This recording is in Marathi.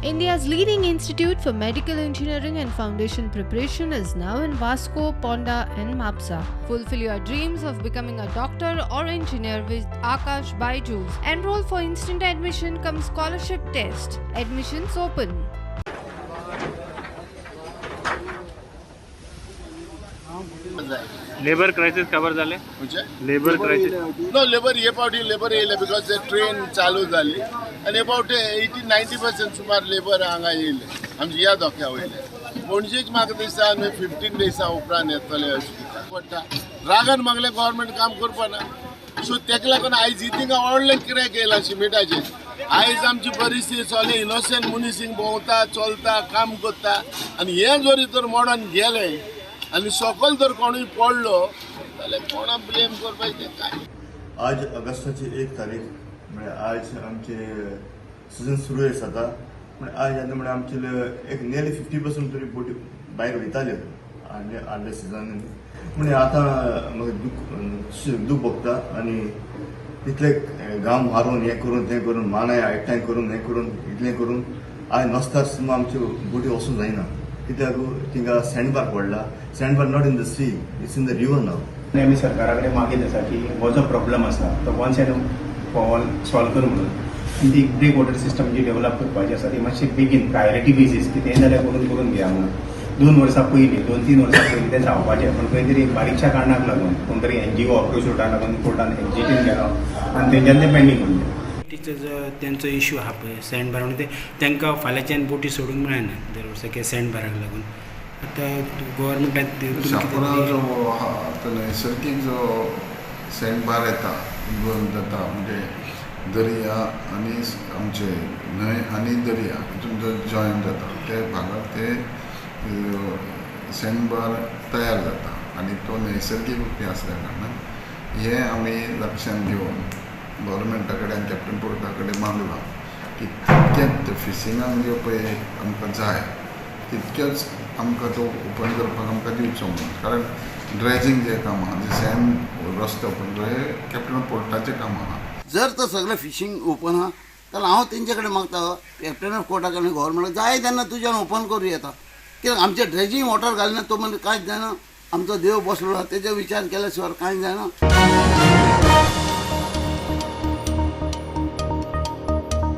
India's leading institute for medical engineering and foundation preparation is now in Vasco, Ponda and Mapsa. Fulfill your dreams of becoming a doctor or engineer with Akash Byju's. Enroll for instant admission cum scholarship test. Admissions open. Labour crisis cover झाले लेबर क्राइसिस नो लेबर हे फावटी लेबर येयले बिकॉज ट्रेन चालू जाली आनी हे फावटी 80-90% सुमार लेबर हांगा येयले आमचे ह्या धोक्या वयले पणजेक म्हाका दिसता आमी 15 डेसा उपरांत येतले अशें दिसता पडटा रागान मागले गव्हर्मेंट काम करपाना सो तेका लागून आयज हिंगा व्हडलें कित्याक येयलां सिमेंटाचेर आयज आमची परिस्थिती सगळे इनोसेंट मनीसिंग भोंवता चलता काम करता आनी हे जरी तर मोडून गेले आणि सकल जर कोणी पडलो जाल्यार कोणा ब्लेम करपाचें काय. आज ऑगस्टाची 1 तारीख म्हणजे आज आमचे सिजन सुरू जाता म्हणजे आज येता म्हणजे आमचे एक नियरली 50% तरी बोटी भायर वयताले आनी आदल्या सिजनान म्हणजे आतां म्हाका दूख भोगता आनी इतले गांव मारून हें करून तें करून मानाय एकठांय करून हें करून इतलें करून आज नसता सुद्दां आमच्यो बोटी वचूंक जायना कित्याक थिंगा सँडबार पडला sandbar not in the sea it's in the river नाव आमी सरकारा कडेन मागीत आसा की हो जो प्रॉब्लम आसा तो once and for all solve कर म्हणून आनी ती ब्रेक वॉटर सिस्टम जी डेव्हलप करपाची आसा ती मातशी बेगीन प्रायोरिटी बेसीस कितेंय जाल्यार करून घेया म्हणून 2 वर्सां पयलीं 2-3 वर्सां पयलीं तें जावपाचें पण खंय तरी बारीकशा कारणाक लागून कोण तरी NGO अप्रोच लागून कोर्टान एक्जिटीन गेलो आनी तेंच्यान तें पेंडींग उरलें. त्यांचो इश्यू आहा पळय सँड बार म्हणून तांकां फाल्यांच्यान बोटी सोडूंक मेळना दर वर्सा सँड बाराक लागून आतां गव्हर्मेंटान शापोरा जो आहा तो नैसर्गीक जो सँड बार येता जाता म्हणजे दर्या आनी आमचे न्हंय आनी दर्या हितून जो जॉयन जाता ते भागाक ते सँड बार तयार जाता आनी तो नैसर्गीक रुपी आसल्या कारणान हे आमी लक्षांत घेवन गव्हर्मेंटा कडेन कॅप्टन पोर्टा कडेन मागलां की तितकेंच फिशिंगाक जो पळय आमकां जाय तितकेंच आमकां तो ओपन करपाक आमकां दिवचो म्हणून कारण ड्रेजिंग जें काम आहा जे सँड रस्तो ओपन हे कॅप्टन पोर्टाचें काम आहा. जर तर सगळें फिशींग ओपन आहा जाल्यार हांव तेंचे कडेन मागता कॅप्टन ऑफ कोर्टा कडेन गव्हर्मेंटाक जाय तेन्ना तुज्यान ओपन करूं येता कित्याक आमचे ड्रेजिंग वॉटर घालना तो म्हणजे कांयच जायना आमचो देव बसलो तेजो विचार केल्या शिवाय कांयच जायना.